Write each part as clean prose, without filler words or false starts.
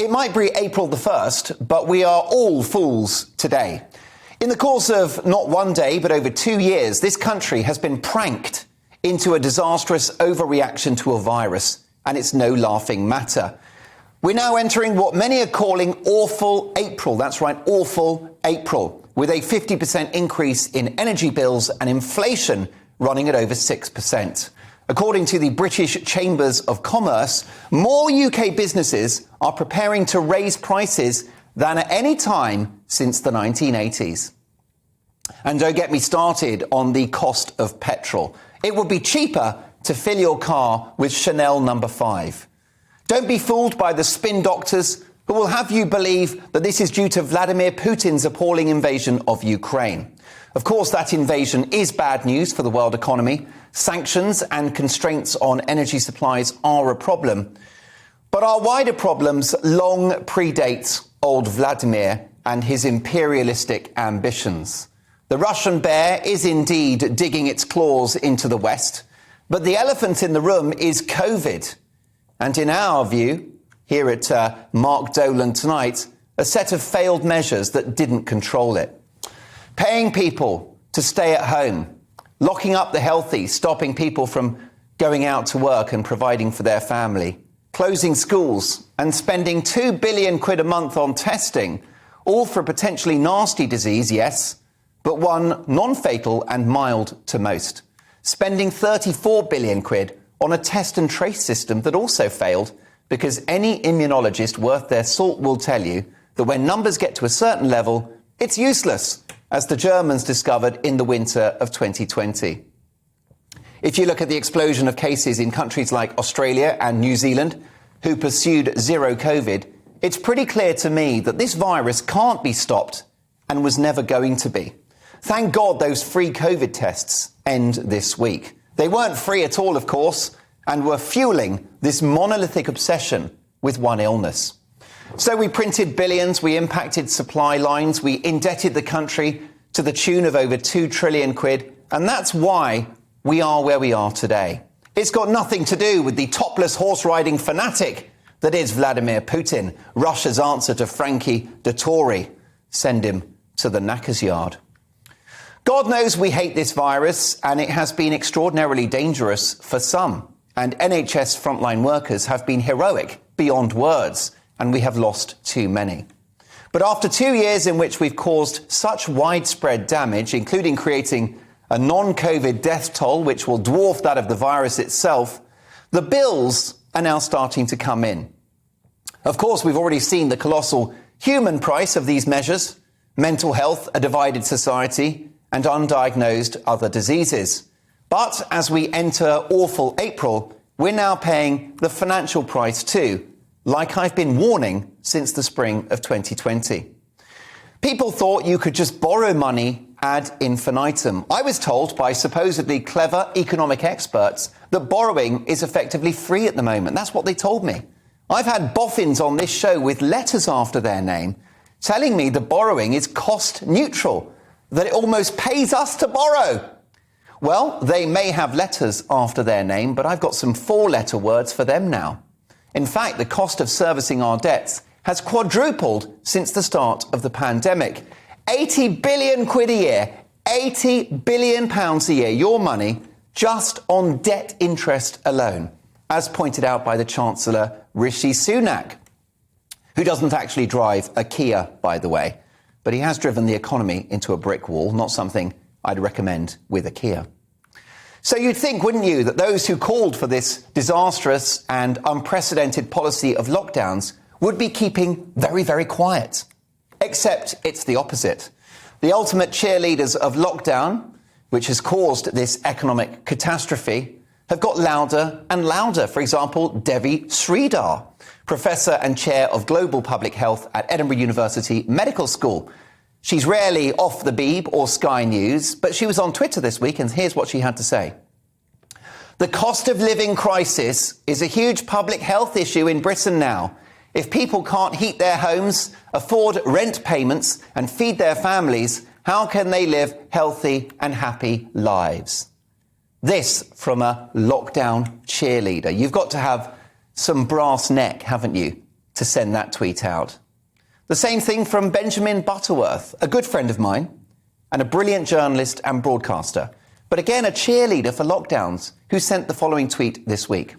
It might be April the 1st, but we are all fools today. In the course of not one day, but over 2 years, this country has been pranked into a disastrous overreaction to a virus, and it's no laughing matter. We're now entering what many are calling awful April. That's right, awful April, with a 50% increase in energy bills and inflation running at over 6%. According to the British Chambers of Commerce, more UK businesses are preparing to raise prices than at any time since the 1980s. And don't get me started on the cost of petrol. It would be cheaper to fill your car with Chanel No. 5. Don't be fooled by the spin doctors who will have you believe that this is due to Vladimir Putin's appalling invasion of Ukraine. Of course, that invasion is bad news for the world economy. Sanctions and constraints on energy supplies are a problem. But our wider problems long predate old Vladimir and his imperialistic ambitions. The Russian bear is indeed digging its claws into the West, but the elephant in the room is COVID. And in our view, here at Mark Dolan tonight, a set of failed measures that didn't control it. Paying people to stay at home, locking up the healthy, stopping people from going out to work and providing for their family, closing schools and spending £2 billion a month on testing, all for a potentially nasty disease, yes, but one non-fatal and mild to most. Spending £34 billion on a test and trace system that also failed because any immunologist worth their salt will tell you that when numbers get to a certain level, it's useless, as the Germans discovered in the winter of 2020. If you look at the explosion of cases in countries like Australia and New Zealand, who pursued zero COVID, it's pretty clear to me that this virus can't be stopped and was never going to be. Thank God those free COVID tests end this week. They weren't free at all, of course, and were fueling this monolithic obsession with one illness. So we printed billions, we impacted supply lines, we indebted the country to the tune of over £2 trillion, and that's why we are where we are today. It's got nothing to do with the topless horse-riding fanatic that is Vladimir Putin, Russia's answer to Frankie Dettori. Send him to the knackers yard. God knows we hate this virus, and it has been extraordinarily dangerous for some. And NHS frontline workers have been heroic beyond words, and we have lost too many. But after 2 years in which we've caused such widespread damage, including creating a non-COVID death toll which will dwarf that of the virus itself, the bills are now starting to come in. Of course, we've already seen the colossal human price of these measures: mental health, a divided society, and undiagnosed other diseases. But as we enter awful April, we're now paying the financial price too, like I've been warning since the spring of 2020. People thought you could just borrow money ad infinitum. I was told by supposedly clever economic experts that borrowing is effectively free at the moment. That's what they told me. I've had boffins on this show with letters after their name telling me that borrowing is cost neutral, that it almost pays us to borrow. Well, they may have letters after their name, but I've got some four-letter words for them now. In fact, the cost of servicing our debts has quadrupled since the start of the pandemic. 80 billion quid a year, 80 billion pounds a year, your money, just on debt interest alone, as pointed out by the Chancellor Rishi Sunak, who doesn't actually drive a Kia, by the way, but he has driven the economy into a brick wall, not something I'd recommend with a Kia. So you'd think, wouldn't you, that those who called for this disastrous and unprecedented policy of lockdowns would be keeping very, very quiet. Except it's the opposite. The ultimate cheerleaders of lockdown, which has caused this economic catastrophe, have got louder and louder. For example, Devi Sridhar, Professor and Chair of Global Public Health at Edinburgh University Medical School. She's rarely off the Beeb or Sky News, but she was on Twitter this week, and here's what she had to say. The cost of living crisis is a huge public health issue in Britain now. If people can't heat their homes, afford rent payments and feed their families, how can they live healthy and happy lives? This from a lockdown cheerleader. You've got to have some brass neck, haven't you, to send that tweet out. The same thing from Benjamin Butterworth, a good friend of mine and a brilliant journalist and broadcaster, but again a cheerleader for lockdowns, who sent the following tweet this week.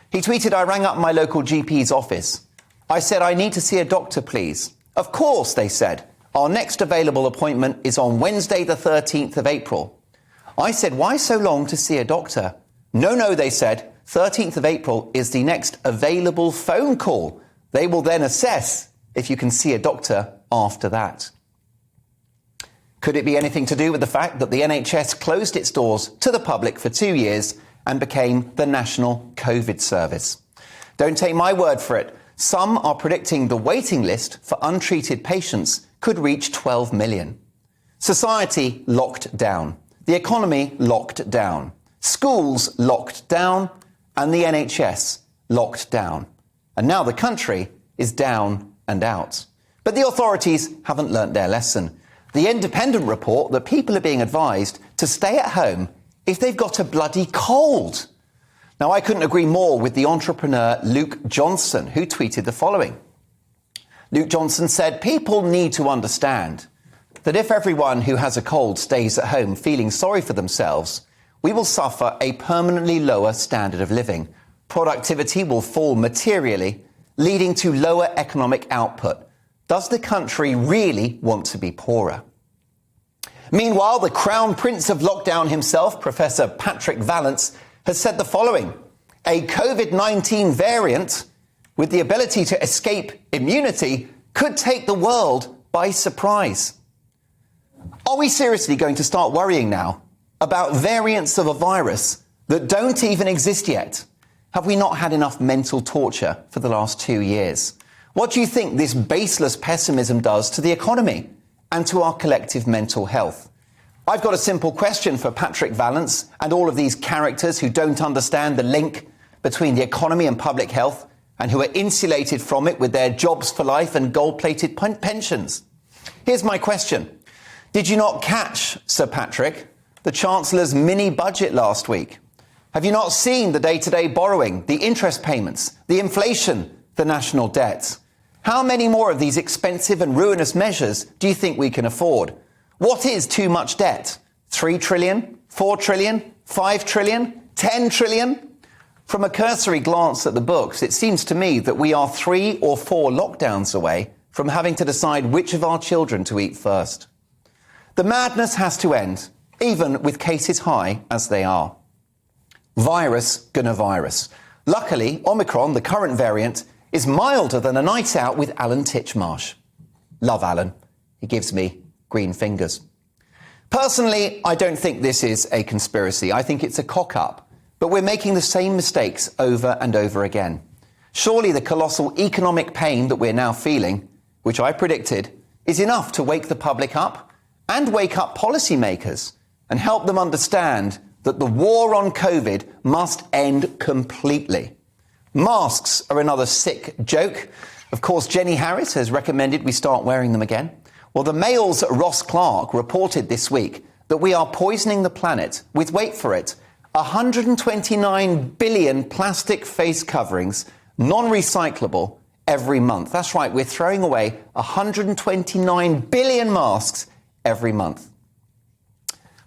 He tweeted, "I rang up my local GP's office. I said, I need to see a doctor, please. Of course, they said. Our next available appointment is on Wednesday, the 13th of April. I said, why so long to see a doctor? No, they said. 13th of April is the next available phone call. They will then assess if you can see a doctor after that." Could it be anything to do with the fact that the NHS closed its doors to the public for 2 years and became the National COVID Service? Don't take my word for it. Some are predicting the waiting list for untreated patients could reach 12 million. Society locked down. The economy locked down. Schools locked down. And the NHS locked down. And now the country is down and out. But the authorities haven't learnt their lesson. The Independent report that people are being advised to stay at home if they've got a bloody cold. Now, I couldn't agree more with the entrepreneur Luke Johnson, who tweeted the following. Luke Johnson said, "People need to understand that if everyone who has a cold stays at home feeling sorry for themselves, we will suffer a permanently lower standard of living. Productivity will fall materially, leading to lower economic output. Does the country really want to be poorer?" Meanwhile, the Crown Prince of Lockdown himself, Professor Patrick Vallance, has said the following. A COVID-19 variant with the ability to escape immunity could take the world by surprise. Are we seriously going to start worrying now about variants of a virus that don't even exist yet? Have we not had enough mental torture for the last 2 years? What do you think this baseless pessimism does to the economy and to our collective mental health? I've got a simple question for Patrick Vallance and all of these characters who don't understand the link between the economy and public health and who are insulated from it with their jobs for life and gold-plated pensions. Here's my question. Did you not catch, Sir Patrick, the Chancellor's mini-budget last week? Have you not seen the day-to-day borrowing, the interest payments, the inflation, the national debt? How many more of these expensive and ruinous measures do you think we can afford? What is too much debt? 3 trillion? 4 trillion? 5 trillion? 10 trillion? From a cursory glance at the books, it seems to me that we are 3 or 4 lockdowns away from having to decide which of our children to eat first. The madness has to end, even with cases high as they are. Virus gonna virus. Luckily, Omicron, the current variant, is milder than a night out with Alan Titchmarsh. Love Alan. He gives me green fingers. Personally, I don't think this is a conspiracy. I think it's a cock-up. But we're making the same mistakes over and over again. Surely the colossal economic pain that we're now feeling, which I predicted, is enough to wake the public up and wake up policymakers and help them understand that the war on COVID must end completely. Masks are another sick joke. Of course, Jenny Harris has recommended we start wearing them again. Well, the Mail's Ross Clark reported this week that we are poisoning the planet with, wait for it, 129 billion plastic face coverings, non-recyclable, every month. That's right, we're throwing away 129 billion masks every month.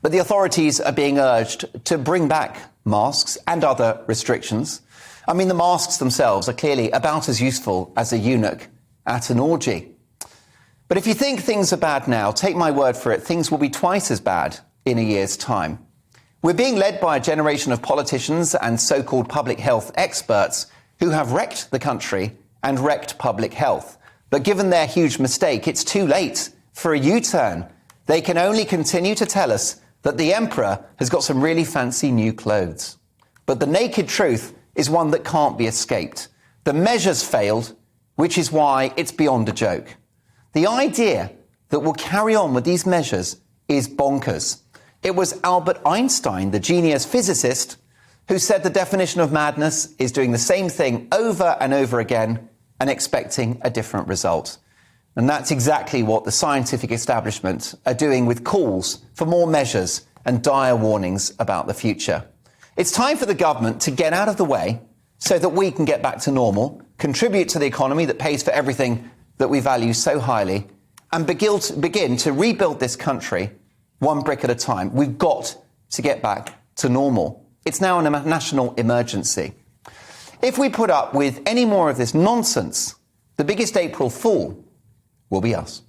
But the authorities are being urged to bring back masks and other restrictions. I mean, the masks themselves are clearly about as useful as a eunuch at an orgy. But if you think things are bad now, take my word for it, things will be twice as bad in a year's time. We're being led by a generation of politicians and so-called public health experts who have wrecked the country and wrecked public health. But given their huge mistake, it's too late for a U-turn. They can only continue to tell us that the emperor has got some really fancy new clothes. But the naked truth is one that can't be escaped. The measures failed, which is why it's beyond a joke. The idea that we'll carry on with these measures is bonkers. It was Albert Einstein, the genius physicist, who said the definition of madness is doing the same thing over and over again and expecting a different result. And that's exactly what the scientific establishment are doing with calls for more measures and dire warnings about the future. It's time for the government to get out of the way so that we can get back to normal contribute to the economy that pays for everything that we value so highly, and begin to rebuild this country one brick at a time. We've got to get back to normal. It's now a national emergency. If we put up with any more of this nonsense, the biggest April fool will be us.